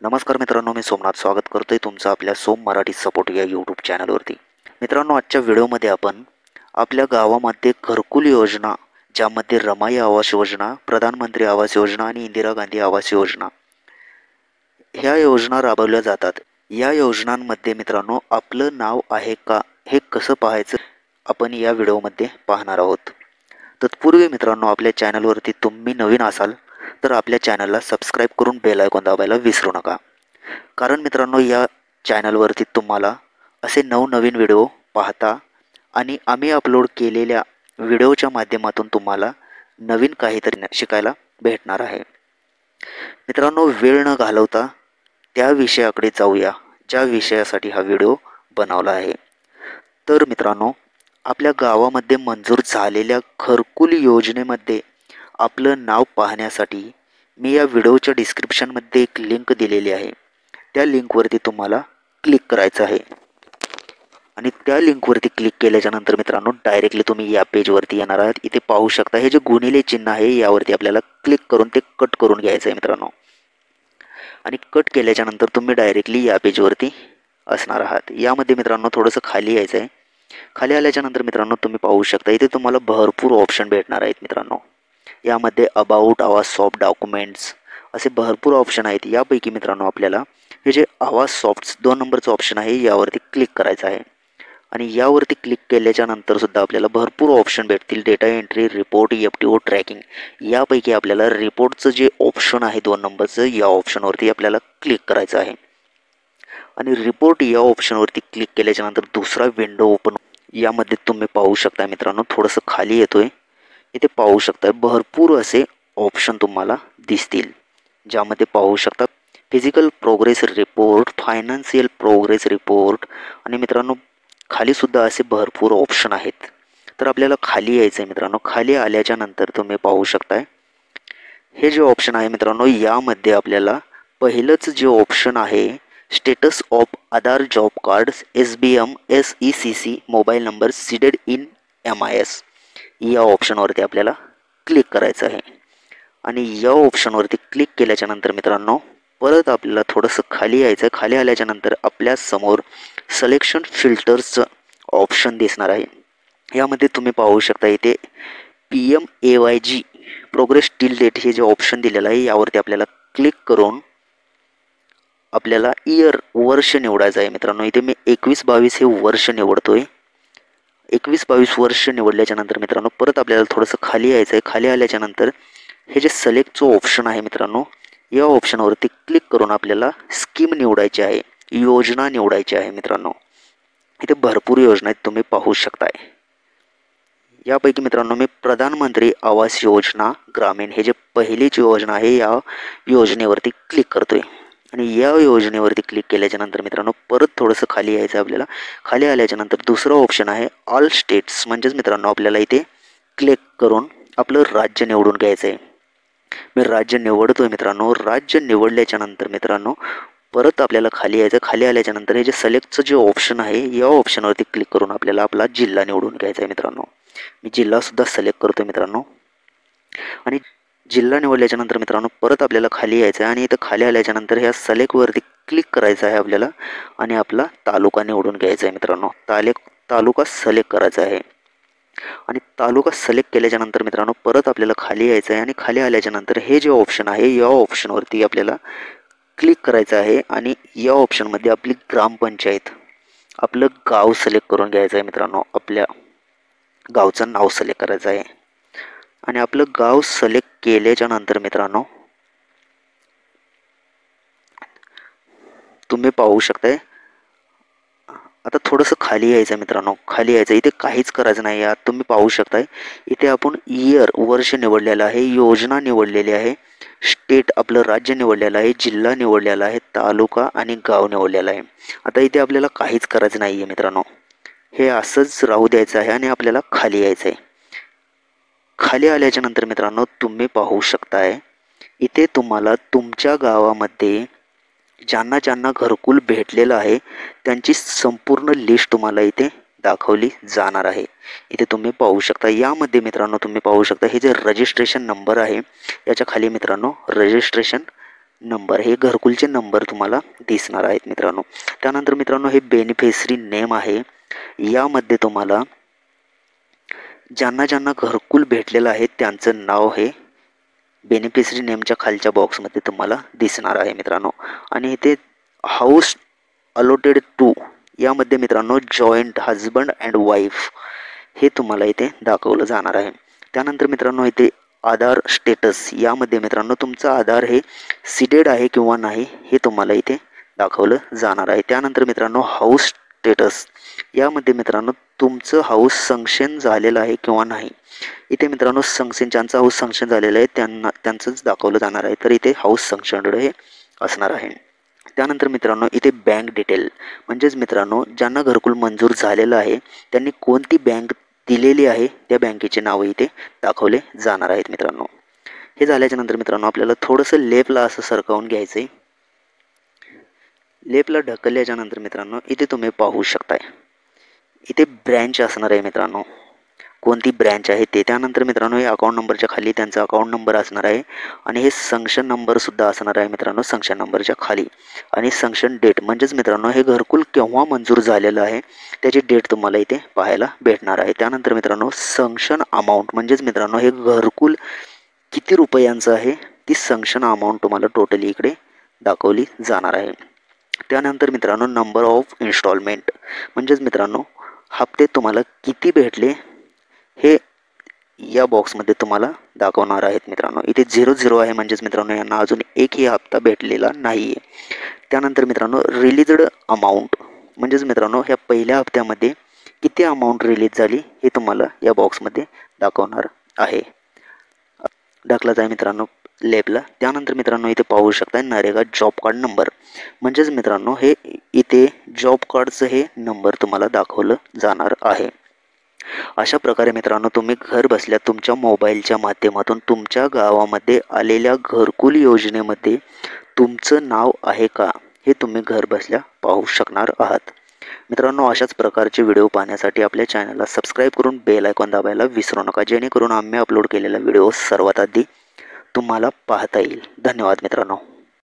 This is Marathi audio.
नमस्कार मित्रांनो, मी सोमनाथ स्वागत करतोय तुमचं आपल्या सोम मराठी सपोर्ट या यूट्यूब चॅनलवरती। मित्रांनो, आजच्या व्हिडिओमध्ये आपण आपल्या गावामध्ये घरकुल योजना, ज्यामध्ये रमाई आवास योजना, प्रधानमंत्री आवास योजना आणि इंदिरा गांधी आवास योजना ह्या योजना राबवल्या जातात। या योजनांमध्ये मित्रांनो आपलं नाव आहे का हे कसं पाहायचं आपण या व्हिडिओमध्ये पाहणार आहोत। तत्पूर्वी मित्रांनो, आपल्या चॅनलवरती तुम्ही नवीन असाल तर आपल्या चॅनलला सबस्क्राईब करून बेल आयकॉन दाबायला विसरू नका। कारण मित्रांनो, या चॅनलवरती तुम्हाला असे नवनवीन व्हिडिओ पाहता आणि आम्ही अपलोड केलेल्या व्हिडिओच्या माध्यमातून तुम्हाला नवीन काहीतरी शिकायला भेटणार आहे। मित्रांनो, वेळ न घालवता त्या विषयाकडे जाऊया ज्या विषयासाठी हा व्हिडिओ बनवला आहे। तर मित्रांनो, आपल्या गावामध्ये मंजूर झालेल्या घरकुल योजनेमध्ये आपलं नाव पाहण्यासाठी मी या व्हिडिओच्या डिस्क्रिप्शनमध्ये एक लिंक दिलेली आहे। त्या लिंकवरती तुम्हाला क्लिक करायचं आहे आणि त्या लिंकवरती क्लिक केल्याच्या नंतर मित्रांनो डायरेक्टली तुम्ही या पेजवरती येणार आहात। इथे पाहू शकता हे जे गुणिले चिन्ह आहे यावरती आपल्याला क्लिक करून ते कट करून घ्यायचं आहे मित्रांनो। आणि कट केल्याच्या नंतर तुम्ही डायरेक्टली या पेजवरती असणार आहात। यामध्ये मित्रांनो थोडंसं खाली यायचं आहे। खाली आल्याच्या नंतर मित्रांनो तुम्ही पाहू शकता इथे तुम्हाला भरपूर ऑप्शन भेटणार आहेत मित्रांनो। यामध्ये अबाउट, आवास सॉफ्ट, डॉक्युमेंट्स असे भरपूर ऑप्शन आहेत। यापैकी मित्रांनो आपल्याला हे जे आवास सॉफ्ट 2 नंबरचं ऑप्शन आहे यावरती क्लिक करायचं आहे। आणि यावरती क्लिक केल्याच्या नंतर सुद्धा आपल्याला भरपूर ऑप्शन भेटतील। Data entry, report, FTO tracking. यापैकी आपल्याला रिपोर्टचं जे ऑप्शन आहे 2 नंबरचं, या ऑप्शनवरती आपल्याला क्लिक करायचं आहे। आणि रिपोर्ट या ऑप्शनवरती क्लिक केल्याच्या नंतर दुसरा विंडो ओपन, यामध्ये तुम्ही पाहू शकता मित्रांनो थोडंसं खाली येतोय। इथे पाहू शकता भरपूर असे ऑप्शन तुम्हाला दिसतील, ज्यामध्ये पाहू शकता physical progress report, financial progress report आणि मित्रांनो खाली सुद्धा असे भरपूर ऑप्शन आहेत। तर आपल्याला खाली यायचं आहे मित्रांनो। खाली आल्याच्या नंतर तुम्ही पाहू शकताय हे जे ऑप्शन आहे मित्रांनो, यामध्ये आपल्याला पहिलंच जे ऑप्शन आहे status of Aadhaar job cards SBM SECC mobile number seeded in MIS, या ऑप्शनवरती आपल्याला क्लिक करायचं आहे। आणि या ऑप्शनवरती क्लिक केल्याच्या नंतर मित्रांनो परत आपल्याला थोडंसं खाली यायचं आहे। खाली आल्याच्या नंतर आपल्या समोर सिलेक्शन फिल्टर्सचं ऑप्शन दिसणार आहे। यामध्ये तुम्ही पाहू शकता इथे PMAYG प्रोग्रेस टिल डेट हे जे ऑप्शन दिलेलं आहे यावरती आपल्याला क्लिक करून आपल्याला वर्ष निवडायचं आहे मित्रांनो। इथे मी 21-22 हे वर्ष निवडतोय। 21-22 वर्ष निवडल्याच्या नंतर मित्रांनो परत आपल्याला थोडंसं खाली यायचं आहे। खाली आल्याच्या नंतर हे जे सिलेक्टचं ऑप्शन आहे मित्रांनो, या ऑप्शनवरती क्लिक करून आपल्याला स्कीम निवडायची आहे, योजना निवडायची आहे मित्रांनो। इथे भरपूर योजना आहेत, तुम्ही पाहू शकताय। यापैकी मित्रांनो मी प्रधानमंत्री आवास योजना ग्रामीण हे जे पहिलीच योजना आहे या योजनेवरती क्लिक करतोय। आणि या योजनेवरती क्लिक केल्याच्या नंतर मित्रांनो परत थोडंसं खाली यायचं आहे आपल्याला। खाली आल्याच्या नंतर दुसरा ऑप्शन आहे ऑल स्टेट्स, म्हणजेच मित्रांनो आपल्याला इथे क्लिक करून आपलं राज्य निवडून घ्यायचं आहे। मी राज्य निवडतोय मित्रांनो। राज्य निवडल्याच्या नंतर मित्रांनो परत आपल्याला खाली यायचं। खाली आल्याच्या नंतर हे जे सिलेक्टचं जे ऑप्शन आहे या ऑप्शनवरती क्लिक करून आपल्याला आपला जिल्हा निवडून घ्यायचा आहे मित्रांनो। मी जिल्हासुद्धा सिलेक्ट करतोय मित्रांनो। आणि जिल्हा निवडल्याच्या नंतर मित्रांनो परत आपल्याला खाली यायचं आहे आणि इथं खाली आल्याच्या नंतर ह्या सिलेक्टवरती क्लिक करायचं आहे आपल्याला आणि आपला तालुका निवडून घ्यायचा आहे मित्रांनो। तालुका सिलेक्ट करायचा आहे। आणि तालुका सिलेक्ट केल्याच्या नंतर मित्रांनो परत आपल्याला खाली यायचं आहे आणि खाली आल्याच्या नंतर हे जे ऑप्शन आहे या ऑप्शनवरती आपल्याला क्लिक करायचं आहे। आणि या ऑप्शनमध्ये आपली ग्रामपंचायत, आपलं गाव सिलेक्ट करून घ्यायचं आहे मित्रांनो। आपल्या गावचं नाव सिलेक्ट करायचं आहे आणि आपलं गाव सिलेक्ट केल्याच्या नंतर मित्रांनो तुम्ही पाहू शकताय आता थोडंसं खाली यायचं आहे मित्रांनो। खाली यायचं, इथे काहीच करायचं नाही आहे। तुम्ही पाहू शकताय इथे आपण वर्ष निवडलेलं आहे, योजना निवडलेली आहे, स्टेट आपलं राज्य निवडलेलं आहे, जिल्हा निवडलेला आहे, तालुका आणि गाव निवडलेलं आहे। आता इथे आपल्याला काहीच करायचं नाही आहे मित्रांनो, हे असंच राहू द्यायचं आहे आणि आपल्याला खाली यायचं आहे। खाली आल्याच्या नंतर मित्रांनो तुम्ही पाहू शकताय इथे तुम्हाला तुमच्या गावामध्ये ज्यांना ज्यांना घरकुल भेटलेलं आहे त्यांची संपूर्ण लिस्ट तुम्हाला इथे दाखवली जाणार आहे। इथे तुम्ही पाहू शकता। यामध्ये मित्रांनो तुम्ही पाहू शकता हे जे रजिस्ट्रेशन नंबर आहे याच्या खाली मित्रांनो रजिस्ट्रेशन नंबर, हे घरकुलचे नंबर तुम्हाला दिसणार आहेत मित्रांनो. त्यानंतर मित्रांनो हे बेनिफिशरी नेम आहे. यामध्ये तुम्हाला ज्यांना ज्यांना घरकुल भेटलेलं आहे त्यांचं नाव हे बेनिफिशरी नेमच्या खालच्या बॉक्समध्ये तुम्हाला दिसणार आहे मित्रांनो. आणि इथे हाऊस अलॉटेड टू यामध्ये मित्रांनो जॉईंट हजबंड अँड वाईफ हे तुम्हाला इथे दाखवलं जाणार आहे. त्यानंतर मित्रांनो इथे आधार स्टेटस यामध्ये मित्रांनो तुमचं आधार हे सीडेड आहे किंवा नाही हे तुम्हाला इथे दाखवलं जाणार आहे. त्यानंतर मित्रांनो हाऊस स्टेटस यामध्ये मित्रांनो तुमचं हाऊस सँक्शन झालेलं आहे किंवा नाही. इथे मित्रांनो ज्यांचा हाऊस सँक्शन झालेलं आहे त्यांचंच दाखवलं जाणार आहे. तर इथे हाऊस सँक्शनड हे असणार आहे. त्यानंतर मित्रांनो इथे बँक डिटेल म्हणजेच मित्रांनो ज्यांना घरकुल मंजूर झालेलं आहे त्यांनी कोणती बँक दिलेली आहे त्या बँकेचे नाव इथे दाखवले जाणार आहेत मित्रांनो. हे झाल्याच्या नंतर मित्रांनो आपल्याला थोडंसं लेफ्टला असं सरकवून घ्यायचं आहे. लेफ्टला ढकलल्याच्या नंतर मित्रांनो इथे तुम्ही पाहू शकताय इथे ब्रँच असणार आहे मित्रांनो, कोणती ब्रँच आहे ते. त्यानंतर मित्रांनो हे अकाउंट नंबरच्या खाली त्यांचा अकाउंट नंबर असणार आहे आणि हे सँक्शन नंबरसुद्धा असणार आहे मित्रांनो सँक्शन नंबरच्या खाली. आणि सँक्शन डेट म्हणजेच मित्रांनो हे घरकुल केव्हा मंजूर झालेलं आहे त्याची डेट तुम्हाला इथे पाहायला भेटणार आहे. त्यानंतर मित्रांनो सँक्शन अमाऊंट म्हणजेच मित्रांनो हे घरकुल किती रुपयांचं आहे ती सँक्शन अमाऊंट तुम्हाला टोटली इकडे दाखवली जाणार आहे. त्यानंतर मित्रांनो नंबर ऑफ इन्स्टॉलमेंट म्हणजेच मित्रांनो हप्ते तुम्हाला किती भेटले हे या बॉक्समध्ये तुम्हाला दाखवणार आहेत मित्रांनो. इथे 00 आहे म्हणजेच मित्रांनो यांना अजून एकही हप्ता भेटलेला नाही आहे. त्यानंतर मित्रांनो रिलीजड अमाऊंट म्हणजेच मित्रांनो ह्या पहिल्या हप्त्यामध्ये किती अमाऊंट रिलीज झाली हे तुम्हाला या बॉक्समध्ये दाखवणार आहे. दाखलाच आहे मित्रांनो लेबला. त्यानंतर मित्रांनो इथे पाहू शकता नरेगा जॉब कार्ड नंबर म्हणजेच मित्रांनो हे इथे जॉब कार्डचं हे नंबर तुम्हाला दाखवलं जाणार आहे. अशा प्रकारे मित्रांनो तुम्ही घर बसल्या तुमच्या मोबाईलच्या माध्यमातून तुमच्या गावामध्ये आलेल्या घरकुल योजनेमध्ये तुमचं नाव आहे का हे तुम्ही घर बसल्या पाहू शकणार आहात. मित्रांनो अशाच प्रकारचे व्हिडिओ पाहण्यासाठी आपल्या चॅनलला सबस्क्राईब करून बेल आयकॉन दाबायला विसरू नका, जेणेकरून आम्ही अपलोड केलेला व्हिडिओ सर्वात आधी तुम्हाला पाहता येईल. धन्यवाद मित्रांनो.